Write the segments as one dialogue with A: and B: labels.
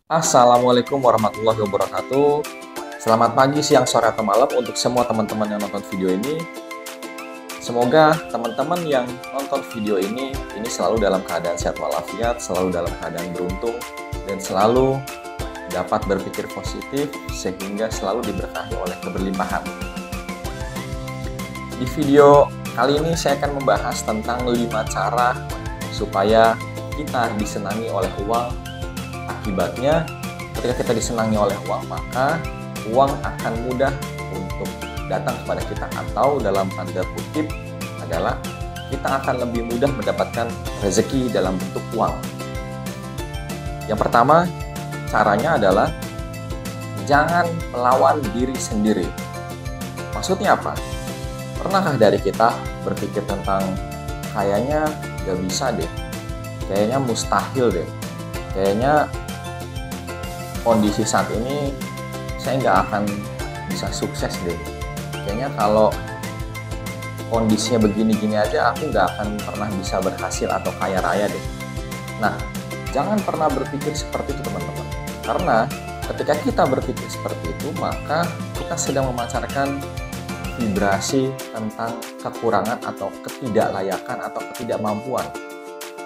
A: Assalamualaikum warahmatullahi wabarakatuh. Selamat pagi, siang, sore, atau malam untuk semua teman-teman yang nonton video ini. Semoga teman-teman yang nonton video ini selalu dalam keadaan sehat walafiat, selalu dalam keadaan beruntung, dan selalu dapat berpikir positif sehingga selalu diberkahi oleh keberlimpahan. Di video kali ini saya akan membahas tentang 5 cara supaya kita disenangi oleh uang. Akibatnya, ketika kita disenangi oleh uang, maka uang akan mudah untuk datang kepada kita, atau dalam tanda kutip adalah kita akan lebih mudah mendapatkan rezeki dalam bentuk uang. Yang pertama, caranya adalah jangan melawan diri sendiri. Maksudnya apa? Pernahkah dari kita berpikir tentang kayaknya gak bisa deh, kayaknya mustahil deh, kayaknya kondisi saat ini saya nggak akan bisa sukses deh. Kayaknya kalau kondisinya begini-gini aja aku nggak akan pernah bisa berhasil atau kaya raya deh. Nah, jangan pernah berpikir seperti itu teman-teman. Karena ketika kita berpikir seperti itu, maka kita sedang memancarkan vibrasi tentang kekurangan atau ketidaklayakan atau ketidakmampuan.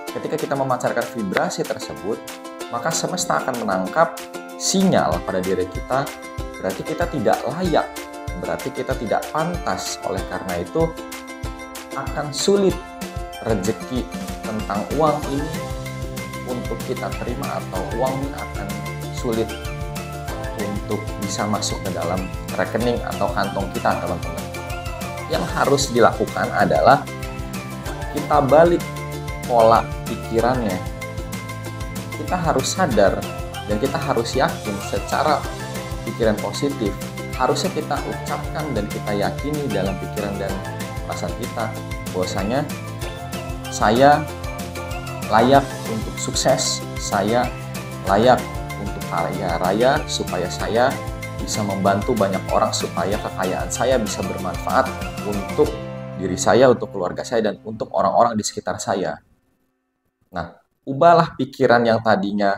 A: Ketika kita memancarkan vibrasi tersebut, maka semesta akan menangkap sinyal pada diri kita, berarti kita tidak layak, berarti kita tidak pantas. Oleh karena itu, akan sulit rezeki tentang uang ini untuk kita terima, atau uang akan sulit untuk bisa masuk ke dalam rekening atau kantong kita, teman-teman. Yang harus dilakukan adalah kita balik pola pikirannya. Kita harus sadar dan kita harus yakin secara pikiran positif. Harusnya kita ucapkan dan kita yakini dalam pikiran dan perasaan kita bahwasanya saya layak untuk sukses, saya layak untuk kaya raya, supaya saya bisa membantu banyak orang, supaya kekayaan saya bisa bermanfaat untuk diri saya, untuk keluarga saya, dan untuk orang-orang di sekitar saya. Nah, ubahlah pikiran yang tadinya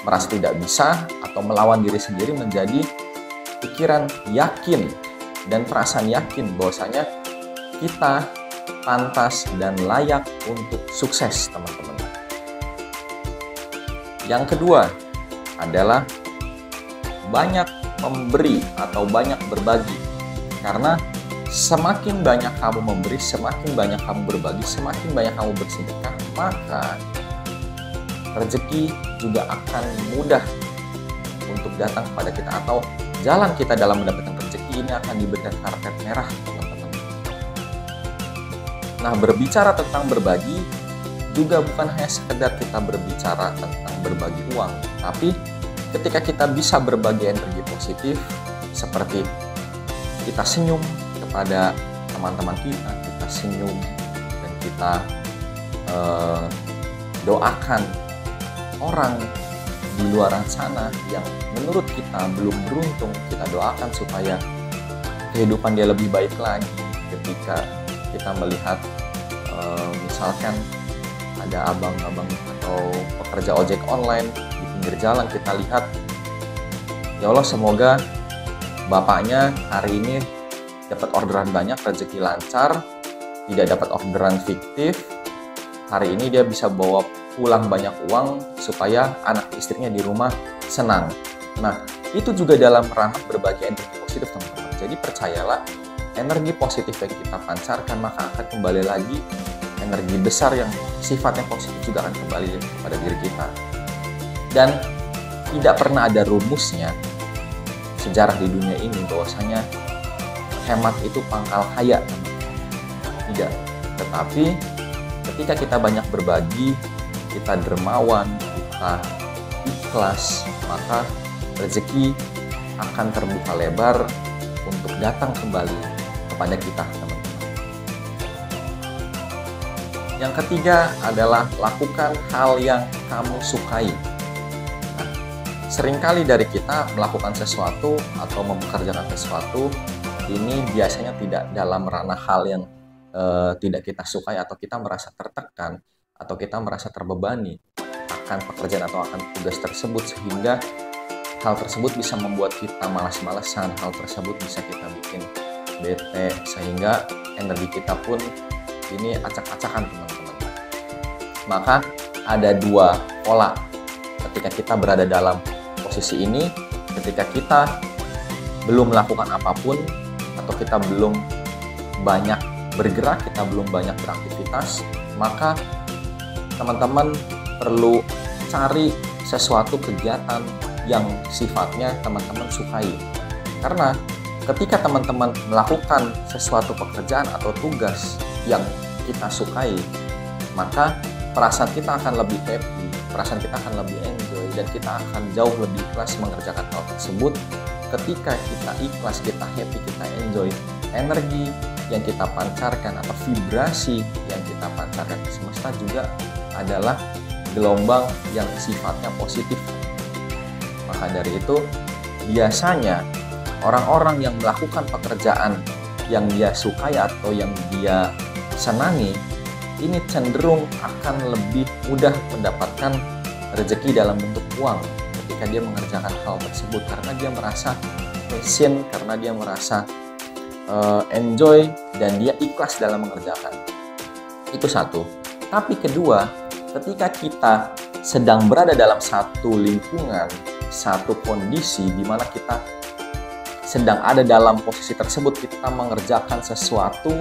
A: merasa tidak bisa atau melawan diri sendiri menjadi pikiran yakin dan perasaan yakin bahwasanya kita pantas dan layak untuk sukses, teman-teman. Yang kedua adalah banyak memberi atau banyak berbagi. Karena semakin banyak kamu memberi, semakin banyak kamu berbagi, semakin banyak kamu bersedekah, maka rezeki juga akan mudah untuk datang kepada kita, atau jalan kita dalam mendapatkan rezeki ini akan diberikan karpet merah, teman-teman. Nah, berbicara tentang berbagi juga bukan hanya sekedar kita berbicara tentang berbagi uang, tapi ketika kita bisa berbagi energi positif, seperti kita senyum kepada teman-teman kita, kita senyum dan kita doakan orang di luar sana yang menurut kita belum beruntung, kita doakan supaya kehidupan dia lebih baik lagi. Ketika kita melihat misalkan ada abang-abang atau pekerja ojek online di pinggir jalan, kita lihat, ya Allah, semoga bapaknya hari ini dapat orderan banyak, rezeki lancar, tidak dapat orderan fiktif. Hari ini dia bisa bawa pulang banyak uang supaya anak istrinya di rumah senang. Nah, itu juga dalam ranah berbagi energi positif, teman-teman. Jadi percayalah, energi positif yang kita pancarkan maka akan kembali lagi energi besar yang sifatnya positif juga akan kembali kepada diri kita. Dan tidak pernah ada rumusnya sejarah di dunia ini bahwasanya hemat itu pangkal kaya, tidak. Tetapi ketika kita banyak berbagi, kita dermawan, kita ikhlas, maka rezeki akan terbuka lebar untuk datang kembali kepada kita, teman-teman. Yang ketiga adalah lakukan hal yang kamu sukai. Nah, seringkali dari kita melakukan sesuatu atau mempekerjakan sesuatu ini biasanya tidak dalam ranah hal yang tidak kita sukai, atau kita merasa tertekan, atau kita merasa terbebani. akan pekerjaan atau akan tugas tersebut, sehingga hal tersebut bisa membuat kita malas-malesan, hal tersebut bisa kita bikin bete, sehingga energi kita pun ini acak-acakan teman-teman. Maka ada dua pola ketika kita berada dalam posisi ini. Ketika kita belum melakukan apapun atau kita belum banyak bergerak, kita belum banyak beraktivitas, maka teman-teman perlu cari sesuatu kegiatan yang sifatnya teman-teman sukai. Karena ketika teman-teman melakukan sesuatu pekerjaan atau tugas yang kita sukai, maka perasaan kita akan lebih happy, perasaan kita akan lebih enjoy, dan kita akan jauh lebih ikhlas mengerjakan hal tersebut. Ketika kita ikhlas, kita happy, kita enjoy, energi yang kita pancarkan atau vibrasi yang kita pancarkan ke semesta juga adalah gelombang yang sifatnya positif. Maka dari itu, biasanya orang-orang yang melakukan pekerjaan yang dia sukai atau yang dia senangi, ini cenderung akan lebih mudah mendapatkan rezeki dalam bentuk uang ketika dia mengerjakan hal tersebut, karena dia merasa passion, karena dia merasa enjoy, dan dia ikhlas dalam mengerjakan. Itu satu. Tapi kedua, ketika kita sedang berada dalam satu lingkungan, satu kondisi di mana kita sedang ada dalam posisi tersebut, kita mengerjakan sesuatu,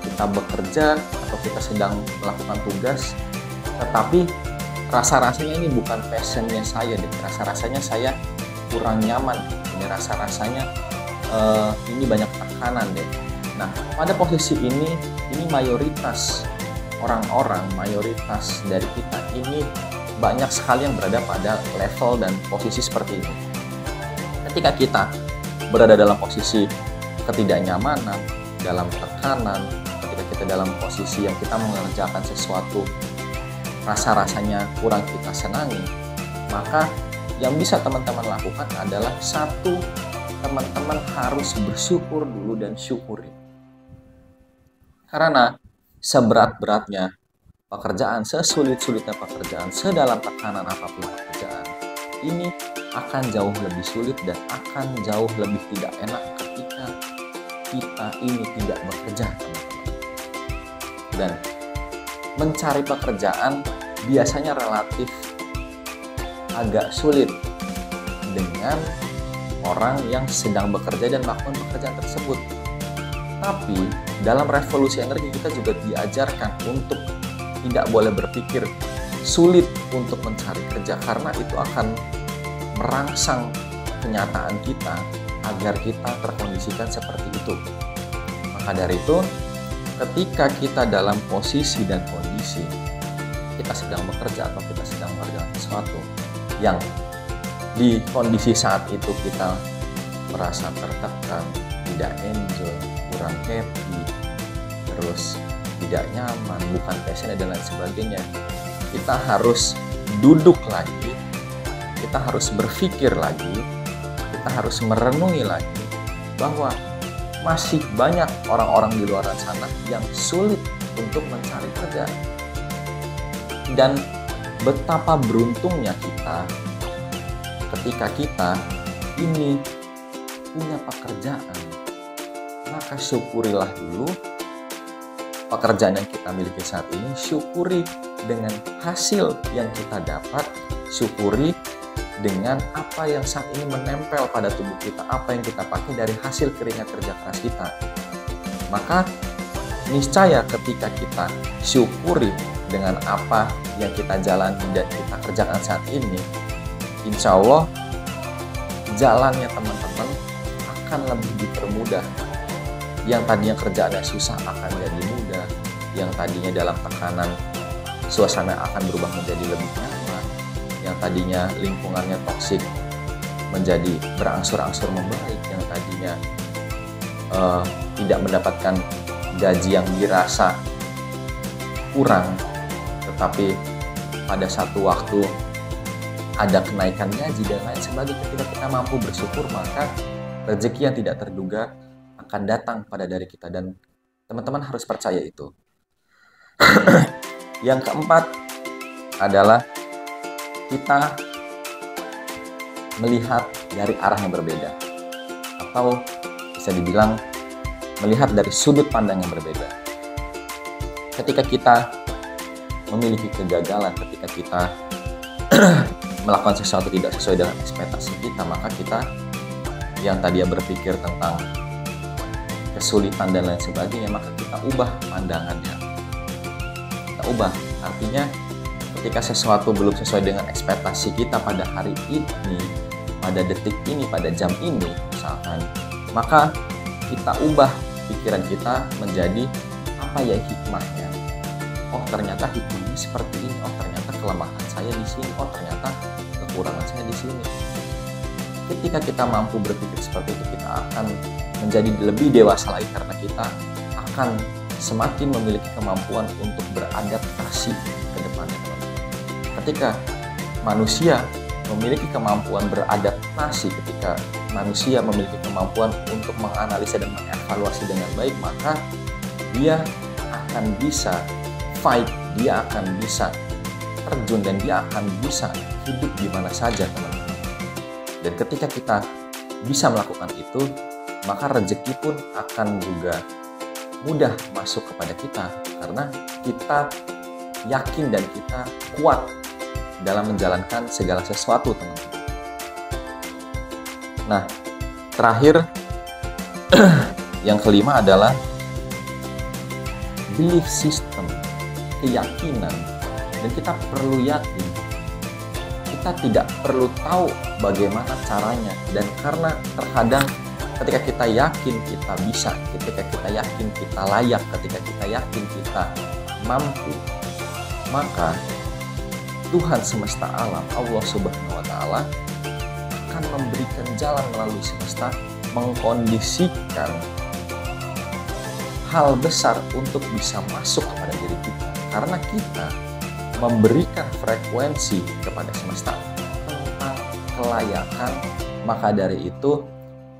A: kita bekerja, atau kita sedang melakukan tugas, tetapi rasa-rasanya ini bukan passionnya saya deh, rasa-rasanya saya kurang nyaman, ini rasa-rasanya ini banyak tekanan deh. Nah, pada posisi ini mayoritas orang-orang, mayoritas dari kita ini banyak sekali yang berada pada level dan posisi seperti ini. Ketika kita berada dalam posisi ketidaknyamanan, dalam tekanan, ketika kita dalam posisi yang kita mengerjakan sesuatu rasa-rasanya kurang kita senangi, maka yang bisa teman-teman lakukan adalah satu, teman-teman harus bersyukur dulu dan syukuri. Karena seberat-beratnya pekerjaan, sesulit-sulitnya pekerjaan, sedalam tekanan apapun pekerjaan, ini akan jauh lebih sulit dan akan jauh lebih tidak enak ketika kita ini tidak bekerja, teman-teman. Dan mencari pekerjaan biasanya relatif agak sulit dengan orang yang sedang bekerja dan melakukan pekerjaan tersebut. Tapi dalam revolusi energi kita juga diajarkan untuk tidak boleh berpikir sulit untuk mencari kerja, karena itu akan merangsang kenyataan kita agar kita terkondisikan seperti itu. Maka dari itu, ketika kita dalam posisi dan kondisi kita sedang bekerja atau kita sedang mengerjakan sesuatu yang di kondisi saat itu kita merasa tertekan, tidak enjoy, kurang happy, terus tidak nyaman, bukan passion dan lain sebagainya, kita harus duduk lagi, kita harus berpikir lagi, kita harus merenungi lagi bahwa masih banyak orang-orang di luar sana yang sulit untuk mencari kerja. Dan betapa beruntungnya kita ketika kita ini punya pekerjaan. Maka syukurilah dulu pekerjaan yang kita miliki saat ini, syukuri dengan hasil yang kita dapat, syukuri dengan apa yang saat ini menempel pada tubuh kita, apa yang kita pakai dari hasil keringat kerja keras kita. Maka niscaya ketika kita syukuri dengan apa yang kita jalani dan kita kerjakan saat ini, insya Allah jalannya teman-teman akan lebih dipermudah. Yang tadinya kerjaannya susah akan jadi mudah, yang tadinya dalam tekanan suasana akan berubah menjadi lebih nyaman, yang tadinya lingkungannya toksik menjadi berangsur-angsur membaik, yang tadinya tidak mendapatkan gaji yang dirasa kurang, tetapi pada satu waktu ada kenaikan gaji dan lain sebagainya. Ketika kita mampu bersyukur, maka rezeki yang tidak terduga akan datang pada diri kita, dan teman-teman harus percaya itu. Yang keempat adalah kita melihat dari arah yang berbeda, atau bisa dibilang melihat dari sudut pandang yang berbeda. Ketika kita memiliki kegagalan, ketika kita melakukan sesuatu tidak sesuai dengan ekspektasi kita, maka kita yang tadi berpikir tentang kesulitan dan lain sebagainya, maka kita ubah pandangannya. Kita ubah, artinya ketika sesuatu belum sesuai dengan ekspektasi kita pada hari ini, pada detik ini, pada jam ini misalkan, maka kita ubah pikiran kita menjadi apa ya hikmahnya. Oh ternyata hikmahnya seperti ini, oh ternyata kelemahan saya di sini, oh ternyata kekurangan saya di sini. Ketika kita mampu berpikir seperti itu, kita akan menjadi lebih dewasa lagi karena kita akan semakin memiliki kemampuan untuk beradaptasi ke depannya. Ketika manusia memiliki kemampuan beradaptasi, ketika manusia memiliki kemampuan untuk menganalisa dan mengevaluasi dengan baik, maka dia akan bisa fight, dia akan bisa terjun, dan dia akan bisa hidup di mana saja, teman-teman. Dan ketika kita bisa melakukan itu, maka rezeki pun akan juga mudah masuk kepada kita, karena kita yakin dan kita kuat dalam menjalankan segala sesuatu, teman-teman. Nah, terakhir yang kelima adalah belief system, keyakinan. Dan kita perlu yakin, kita tidak perlu tahu bagaimana caranya. Dan karena terkadang ketika kita yakin kita bisa, ketika kita yakin kita layak, ketika kita yakin kita mampu, maka Tuhan semesta alam, Allah Subhanahu wa Ta'ala, akan memberikan jalan melalui semesta, mengkondisikan hal besar untuk bisa masuk kepada diri kita, karena kita memberikan frekuensi kepada semesta tentang kelayakan. Maka dari itu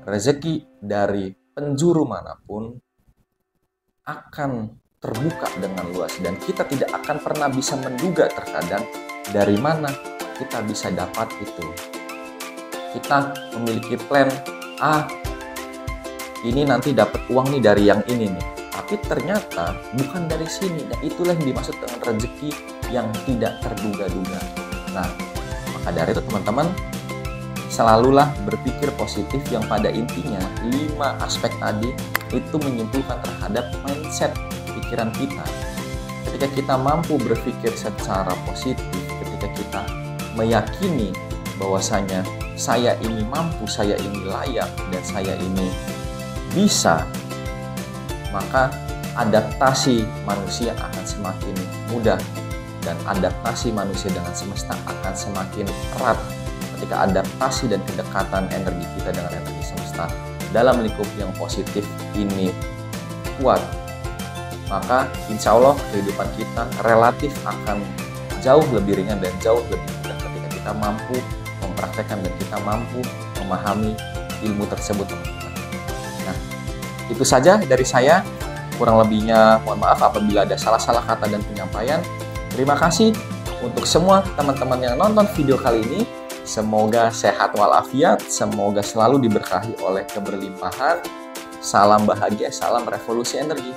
A: rezeki dari penjuru manapun akan terbuka dengan luas, dan kita tidak akan pernah bisa menduga terkadang dari mana kita bisa dapat itu. Kita memiliki plan, ini nanti dapat uang nih dari yang ini nih, tapi ternyata bukan dari sini. Dan itulah yang dimaksud dengan rezeki yang tidak terduga-duga. Nah, maka dari itu teman-teman, selalulah berpikir positif, yang pada intinya 5 aspek tadi itu menyimpulkan terhadap mindset pikiran kita. Ketika kita mampu berpikir secara positif, ketika kita meyakini bahwasanya saya ini mampu, saya ini layak, dan saya ini bisa, maka adaptasi manusia akan semakin mudah, dan adaptasi manusia dengan semesta akan semakin erat. Ketika adaptasi dan kedekatan energi kita dengan energi semesta dalam lingkup yang positif ini kuat, maka insya Allah kehidupan kita relatif akan jauh lebih ringan dan jauh lebih mudah ketika kita mampu mempraktekkan dan kita mampu memahami ilmu tersebut, teman-teman. Nah, itu saja dari saya. Kurang lebihnya mohon maaf apabila ada salah-salah kata dan penyampaian. Terima kasih untuk semua teman-teman yang nonton video kali ini. Semoga sehat walafiat, semoga selalu diberkahi oleh keberlimpahan. Salam bahagia, salam revolusi energi.